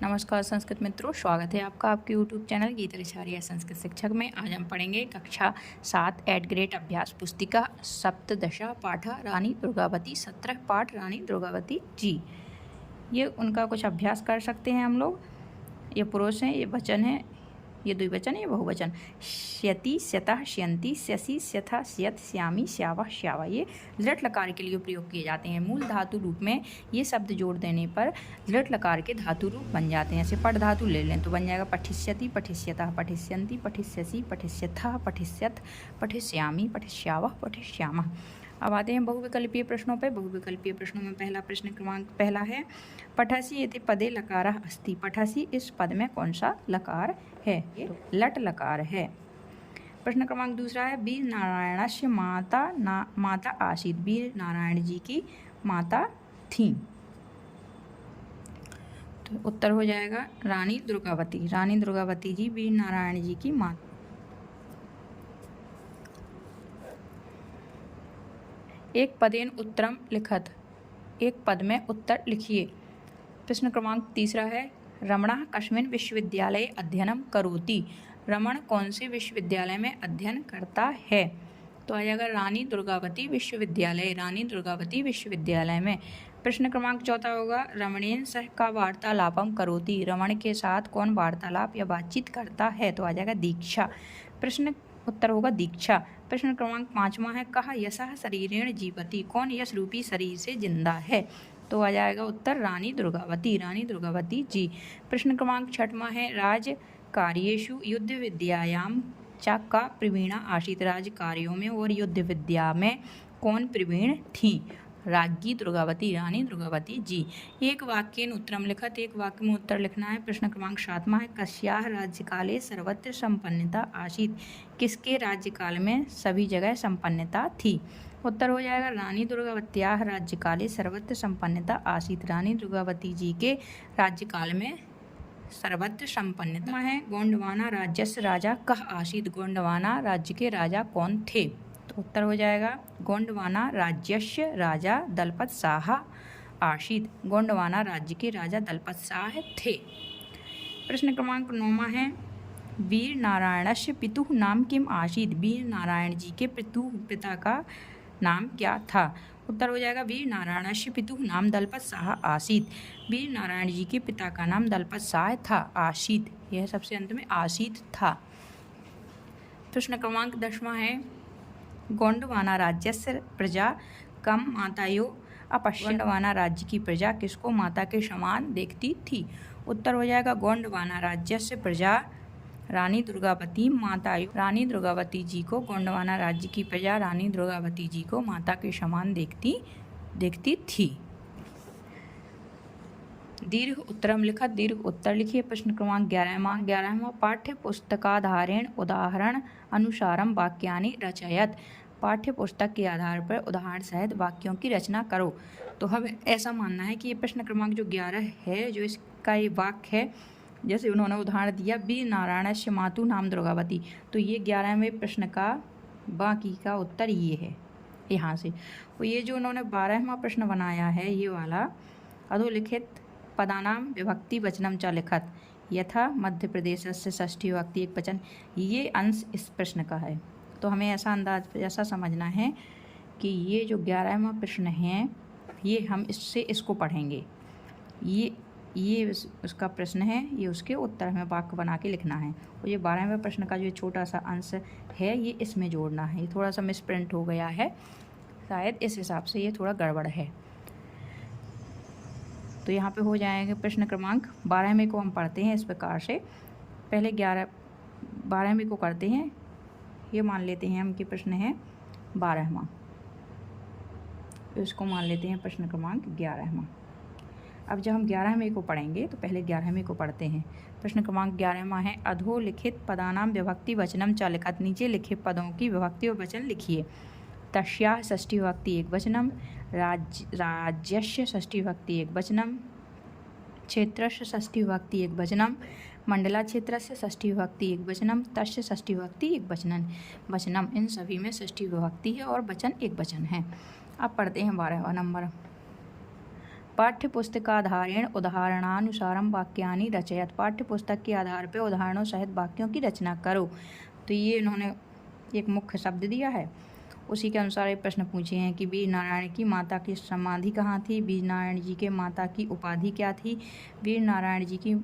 नमस्कार संस्कृत मित्रों, स्वागत है आपका आपके YouTube चैनल गीता रिचार्य संस्कृत शिक्षक में। आज हम पढ़ेंगे कक्षा 7 8 ग्रेड अभ्यास पुस्तिका सप्तदशा पाठ रानी दुर्गावती 17 पाठ रानी दुर्गावती जी। ये उनका कुछ अभ्यास कर सकते हैं हम लोग। ये पुरुष हैं, ये वचन है, ये द्विवचन है, ये बहुवचन। श्यति स्यतः श्यन्ति स्यसि स्यथा स्यत श्यामी श्यावः श्यावा, ये लृट लकार के लिए प्रयोग किए जाते हैं। मूल धातु रूप में ये शब्द जोड़ देने पर लृट लकार के धातु रूप बन जाते हैं। जैसे पट धातु ले लें तो बन जाएगा पठिष्यति पठिष्यतः पठिष्यन्ति पठिष्यसि पठिष्यथः पठिष्यथ पठिष्यामि पठिष्यावः पठिष्यामः। अब आते हैं बहुविकल्पीय प्रश्नों पे। बहुविकल्पीय प्रश्नों में पहला प्रश्न क्रमांक पहला है, पठसि इति पदे लकारः अस्ति। पठसि इस पद में कौन सा लकार है? ये लट लकार है। प्रश्न क्रमांक दूसरा है, वीर नारायणस्य माता आसीत्। वीर नारायण जी की माता थी। तो उत्तर हो जाएगा रानी दुर्गावती। रानी दुर्गावती जी वीर नारायण जी की माता। एक पदेन उत्तरम लिखत। एक पद में उत्तर लिखिए। प्रश्न क्रमांक तीसरा है, रमणः कस्मिन् विश्वविद्यालये अध्ययनं करोति। रमण कौन से विश्वविद्यालय में अध्ययन करता है? तो आ जाएगा रानी दुर्गावती विश्वविद्यालय। रानी दुर्गावती विश्वविद्यालय में। प्रश्न क्रमांक चौथा होगा, रमणेन सह का वार्तालापम करोति। रमण के साथ कौन वार्तालाप या बातचीत करता है? तो आ जाएगा दीक्षा। प्रश्न उत्तर होगा दीक्षा। प्रश्न क्रमांक पाँचवा है, कहा यशः शरीरेण जीवति। कौन यश रूपी शरीर से जिंदा है? तो आ जाएगा उत्तर रानी दुर्गावती। रानी दुर्गावती जी। प्रश्न क्रमांक छठवां है, राज कार्येषु युद्ध विद्यायां च का प्रवीणा आसीत्। राज कार्यों में और युद्ध विद्या में कौन प्रवीण थी? राज्ञी दुर्गावती। रानी दुर्गावती जी। एक वाक्य उत्तरम लिखत। एक वाक्य में उत्तर लिखना है। प्रश्न क्रमांक सातवां है, कस्याः राज्यकाले सर्वत्र संपन्नता आसीत्। किसके राज्यकाल में सभी जगह संपन्नता थी? उत्तर हो जाएगा रानी दुर्गावत्याः राज्यकाले सर्वत्र संपन्नता आसीत्। रानी दुर्गावती जी के राज्यकाल में सर्वत्र संपन्नता है। गोंडवाना राज्यस्य राजा कः आसीत्। गोंडवाना राज्य के राजा कौन थे? तो उत्तर हो जाएगा गोंडवाना राज्यस्य राजा दलपत शाह आसीत्। गोंडवाना राज्य के राजा दलपत शाह थे। प्रश्न क्रमांक 9 है, वीर नारायणस्य पितुः नाम किम आसीत्। वीर नारायण जी के पिता का नाम क्या था? उत्तर हो जाएगा वीर नारायणस्य पितुः नाम दलपत शाह आसीत्। वीर नारायण जी के पिता का नाम दलपत शाह था। आसीत् यह सबसे अंत में आसीत् था। प्रश्न क्रमांक 10वां है, गोंडवाना राज्यस्य प्रजा कम मातायो अपश्यन्। गोंडवाना राज्य की प्रजा किसको माता के समान देखती थी? उत्तर हो जाएगा गोंडवाना राज्यस्य प्रजा रानी दुर्गावती मातायो। रानी दुर्गावती जी को गोंडवाना राज्य की प्रजा रानी दुर्गावती जी को माता के समान देखती थी। दीर्घ उत्तरम लिखत। दीर्घ उत्तर लिखिए। प्रश्न क्रमांक 11वां पाठ्य पुस्तकाधारेण उदाहरण अनुसारम वाक्यानि रचयत। पाठ्य पुस्तक के आधार पर उदाहरण सहित वाक्यों की रचना करो। तो हमें ऐसा मानना है कि ये प्रश्न क्रमांक जो 11 है, जो इसका ये वाक्य है, जैसे उन्होंने उदाहरण दिया वीर नारायणस्य मातु नाम दुर्गावती, तो ये 11वें प्रश्न का बाकी का उत्तर ये है यहाँ से। और ये जो उन्होंने 12वां प्रश्न बनाया है, ये वाला, अधोलिखित पदानाम विभक्ति वचनम च लिखत यथा मध्य प्रदेशस्य षष्ठी विभक्ति एक वचन। ये अंश इस प्रश्न का है। तो हमें ऐसा समझना है कि ये जो 11वां प्रश्न है, ये हम इसको पढ़ेंगे। ये उसका प्रश्न है, ये उसके उत्तर में वाक्य बना के लिखना है। और ये 12वें प्रश्न का जो छोटा सा अंश है, ये इसमें जोड़ना है। ये थोड़ा सा मिसप्रिंट हो गया है शायद, इस हिसाब से ये थोड़ा गड़बड़ है। तो यहाँ पे हो जाएंगे प्रश्न क्रमांक 12वें को हम पढ़ते हैं इस प्रकार से। पहले 12वें को करते हैं। ये मान लेते हैं हम कि प्रश्न है 12वां, इसको मान लेते हैं प्रश्न क्रमांक 11वां। अब जब हम 11वें को पढ़ेंगे तो पहले 11वें को पढ़ते हैं। प्रश्न क्रमांक 11वां है, अधोलिखित पदानाम विभक्ति वचनम च लिखत। नीचे लिखे पदों की विभक्ति और वचन लिखिए। तस्याः षष्ठी विभक्ति एक वचनम, राज्यस्य षष्ठी विभक्ति एक वचनम, क्षेत्रस्य षष्ठी विभक्ति एक वचनम, मंडला क्षेत्रस्य षष्ठी विभक्ति एक वचनम, तस्य षष्ठी विभक्ति एक वचनम। इन सभी में षष्ठी विभक्ति है और वचन एक वचन है। अब पढ़ते हैं 12वां नंबर। पाठ्यपुस्तकाधारेण उदाहरणानुसारम वाक्यानि रचयत। पाठ्यपुस्तक के आधार पर उदाहरणों सहित वाक्यों की रचना करो। तो ये इन्होंने एक मुख्य शब्द दिया है, उसी के अनुसार ये प्रश्न पूछे हैं कि वीर नारायण की माता की समाधि कहाँ थी, वीर नारायण जी के माता की उपाधि क्या थी, वीर नारायण जी की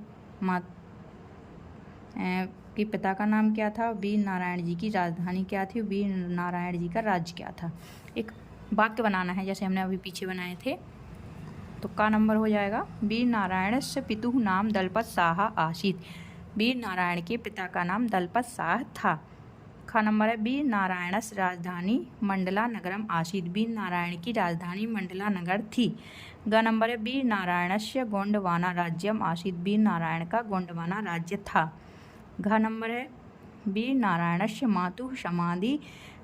के पिता का नाम क्या था, वीर नारायण जी की राजधानी क्या थी, वीर नारायण जी का राज्य क्या था। एक वाक्य बनाना है जैसे हमने अभी पीछे बनाए थे। तो का नंबर हो जाएगा, वीर नारायण से पितुः नाम दलपत शाह आसीत। वीर नारायण के पिता का नाम दलपत शाह था। खा नंबर है, वीर नारायण राजधानी मंडला नगरम आसीत। वीर नारायण की राजधानी मंडला नगर थी। ग नंबर है, वीर नारायण से गोंडवाना राज्यम आसीत। वीर नारायण का गोंडवाना राज्य था। घ नंबर है, वीर नारायण से मातुः समाधि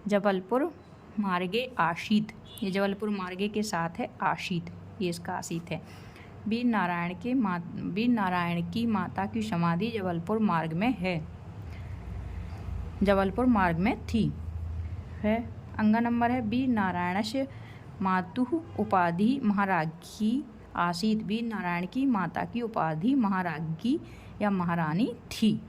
जबलपुर मार्गे आसीत। ये जबलपुर मार्गे के साथ है आसीत, ये इसका आसीत है। वीर नारायण की माता की समाधि जबलपुर मार्ग में है, जबलपुर मार्ग में थी है। अंग नंबर है, वीर नारायण से मातुः उपाधि महाराज्ञी आसीत। वीर नारायण की माता की उपाधि महाराज्ञी या महारानी थी।